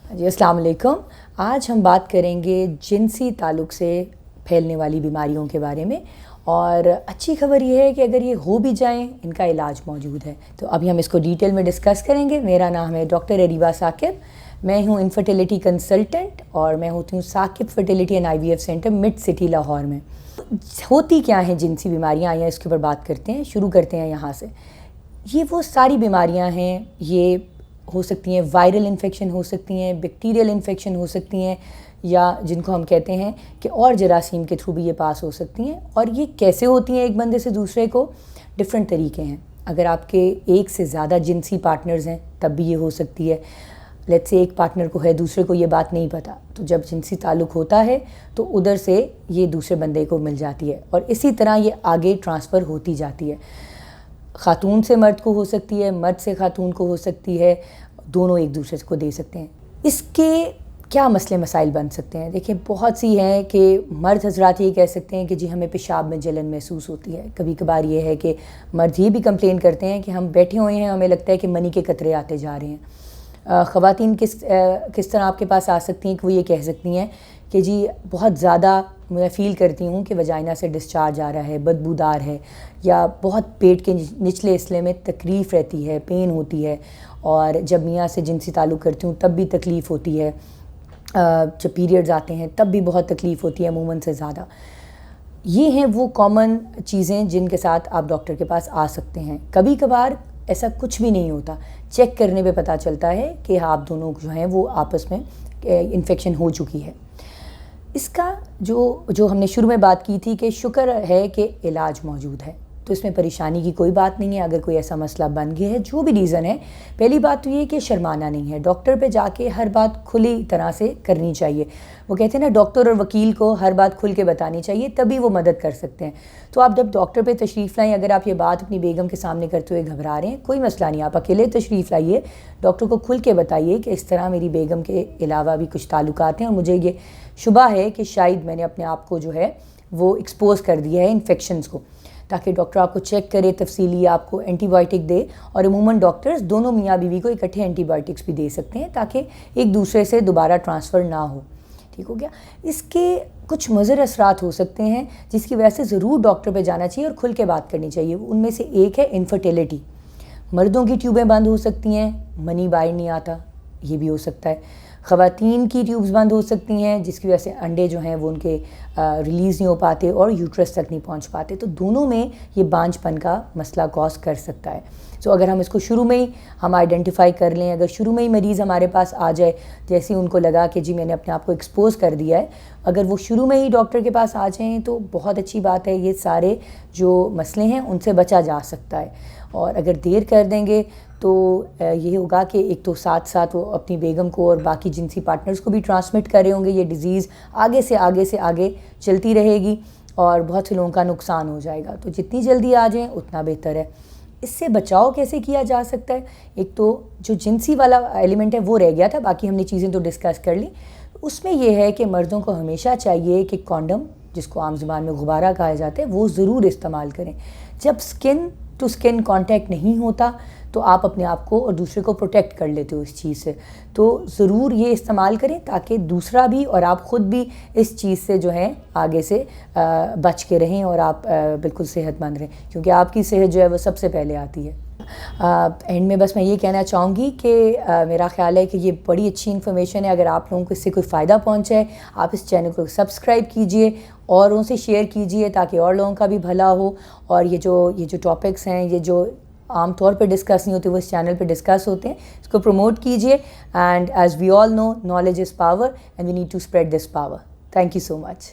جی السلام علیکم. آج ہم بات کریں گے جنسی تعلق سے پھیلنے والی بیماریوں کے بارے میں، اور اچھی خبر یہ ہے کہ اگر یہ ہو بھی جائیں ان کا علاج موجود ہے. تو ابھی ہم اس کو ڈیٹیل میں ڈسکس کریں گے. میرا نام ہے ڈاکٹر اریبہ ثاقب. میں ہوں انفرٹیلیٹی کنسلٹنٹ اور میں ہوتی ہوں Saqib fertility and IVF centre mid city Lahore میں. ہوتی کیا ہیں جنسی بیماریاں، آئیں اس کے اوپر بات کرتے ہیں. شروع کرتے ہیں یہاں سے. یہ وہ ساری بیماریاں ہیں، یہ ہو سکتی ہیں وائرل انفیکشن ہو سکتی ہیں، بیکٹیریل انفیکشن ہو سکتی ہیں، یا جن کو ہم کہتے ہیں کہ اور جراثیم کے تھرو بھی یہ پاس ہو سکتی ہیں. اور یہ کیسے ہوتی ہیں ایک بندے سے دوسرے کو؟ ڈفرینٹ طریقے ہیں. اگر آپ کے ایک سے زیادہ جنسی پارٹنرز ہیں تب بھی یہ ہو سکتی ہے. لیٹس سے ایک پارٹنر کو ہے، دوسرے کو یہ بات نہیں پتہ، تو جب جنسی تعلق ہوتا ہے تو ادھر سے یہ دوسرے بندے کو مل جاتی ہے، اور اسی طرح یہ آگے ٹرانسفر ہوتی جاتی ہے. خاتون سے مرد کو ہو سکتی ہے، مرد سے خاتون کو ہو سکتی ہے، دونوں ایک دوسرے کو دے سکتے ہیں. اس کے کیا مسئلے مسائل بن سکتے ہیں؟ دیکھیں بہت سی ہیں کہ مرد حضرات یہ کہہ سکتے ہیں کہ جی ہمیں پیشاب میں جلن محسوس ہوتی ہے. کبھی کبھار یہ ہے کہ مرد یہ بھی کمپلین کرتے ہیں کہ ہم بیٹھے ہوئے ہیں، ہمیں لگتا ہے کہ منی کے قطرے آتے جا رہے ہیں. خواتین کس طرح آپ کے پاس آ سکتی ہیں کہ وہ یہ کہہ سکتی ہیں کہ جی بہت زیادہ میں فیل کرتی ہوں کہ وجائنا سے ڈسچارج آ رہا ہے، بدبودار ہے، یا بہت پیٹ کے نچلے حصے میں تکلیف رہتی ہے، پین ہوتی ہے، اور جب میاں سے جنسی تعلق کرتی ہوں تب بھی تکلیف ہوتی ہے، جب پیریڈز آتے ہیں تب بھی بہت تکلیف ہوتی ہے عموماً سے زیادہ. یہ ہیں وہ کامن چیزیں جن کے ساتھ آپ ڈاکٹر کے پاس آ سکتے ہیں. کبھی کبھار ایسا کچھ بھی نہیں ہوتا، چیک کرنے پہ پتہ چلتا ہے کہ آپ دونوں جو ہیں وہ آپس میں انفیکشن ہو چکی ہے. اس کا جو ہم نے شروع میں بات کی تھی کہ شکر ہے کہ علاج موجود ہے، تو اس میں پریشانی کی کوئی بات نہیں ہے. اگر کوئی ایسا مسئلہ بن گیا ہے، جو بھی ریزن ہے، پہلی بات تو یہ ہے کہ شرمانا نہیں ہے. ڈاکٹر پہ جا کے ہر بات کھلی طرح سے کرنی چاہیے. وہ کہتے ہیں نا ڈاکٹر اور وکیل کو ہر بات کھل کے بتانی چاہیے، تبھی وہ مدد کر سکتے ہیں. تو آپ جب ڈاکٹر پہ تشریف لائیں، اگر آپ یہ بات اپنی بیگم کے سامنے کرتے ہوئے گھبرا رہے ہیں، کوئی مسئلہ نہیں، آپ اکیلے تشریف لائیے. ڈاکٹر کو کھل کے بتائیے کہ اس طرح میری بیگم کے علاوہ بھی کچھ تعلقات ہیں اور مجھے یہ شبہ ہے کہ شاید میں نے اپنے آپ کو جو ہے وہ ایکسپوز کر دیا ہے انفیکشنز کو، تاکہ ڈاکٹر آپ کو چیک کرے تفصیلی، آپ کو اینٹی بائیوٹک دے. اور عموماً ڈاکٹرز دونوں میاں بیوی کو اکٹھے اینٹی بائیوٹکس بھی دے سکتے ہیں تاکہ ایک دوسرے سے دوبارہ ٹرانسفر نہ ہو. ٹھیک ہو گیا؟ اس کے کچھ مضر اثرات ہو سکتے ہیں جس کی وجہ سے ضرور ڈاکٹر پہ جانا چاہیے اور کھل کے بات کرنی چاہیے. ان میں سے ایک ہے انفرٹیلیٹی. مردوں کی ٹیوبیں بند ہو سکتی ہیں، منی باہر نہیں آتا، یہ بھی ہو سکتا ہے. خواتین کی ٹیوبز بند ہو سکتی ہیں جس کی وجہ سے انڈے جو ہیں وہ ان کے ریلیز نہیں ہو پاتے اور یوٹرس تک نہیں پہنچ پاتے. تو دونوں میں یہ بانجھ پن کا مسئلہ کاز کر سکتا ہے. سو اگر ہم اس کو شروع میں ہی ہم آئیڈینٹیفائی کر لیں، اگر شروع میں ہی مریض ہمارے پاس آ جائے، جیسے ان کو لگا کہ جی میں نے اپنے آپ کو ایکسپوز کر دیا ہے، اگر وہ شروع میں ہی ڈاکٹر کے پاس آ جائیں تو بہت اچھی بات ہے. یہ سارے جو مسئلے ہیں ان سے بچا جا سکتا ہے. اور اگر دیر کر دیں گے تو یہ ہوگا کہ ایک تو ساتھ ساتھ وہ اپنی بیگم کو اور باقی جنسی پارٹنرز کو بھی ٹرانسمٹ کر رہے ہوں گے. یہ ڈیزیز آگے سے آگے چلتی رہے گی اور بہت سے لوگوں کا نقصان ہو جائے گا. تو جتنی جلدی آ جائیں اتنا بہتر ہے. اس سے بچاؤ کیسے کیا جا سکتا ہے؟ ایک تو جو جنسی والا ایلیمنٹ ہے وہ رہ گیا تھا، باقی ہم نے چیزیں تو ڈسکس کر لی. اس میں یہ ہے کہ مردوں کو ہمیشہ چاہیے کہ کانڈم، جس کو عام زبان میں غبارہ کہا جاتا ہے، وہ ضرور استعمال کریں. جب سکن ٹو سکن کانٹیکٹ نہیں ہوتا تو آپ اپنے آپ کو اور دوسرے کو پروٹیکٹ کر لیتے ہو اس چیز سے. تو ضرور یہ استعمال کریں تاکہ دوسرا بھی اور آپ خود بھی اس چیز سے جو ہے آگے سے بچ کے رہیں اور آپ بالکل صحت مند رہیں، کیونکہ آپ کی صحت جو ہے وہ سب سے پہلے آتی ہے. اینڈ میں بس میں یہ کہنا چاہوں گی کہ میرا خیال ہے کہ یہ بڑی اچھی انفارمیشن ہے. اگر آپ لوگوں کو اس سے کوئی فائدہ پہنچا ہے، آپ اس چینل کو سبسکرائب کیجئے اور ان سے شیئر کیجئے تاکہ اور لوگوں کا بھی بھلا ہو. اور یہ جو ٹاپکس ہیں، یہ جو عام طور پہ ڈسکس نہیں ہوتے وہ اس چینل پہ ڈسکس ہوتے ہیں، اس کو پروموٹ کیجئے. And as we all know, knowledge is power and we need to spread this power. Thank you so much.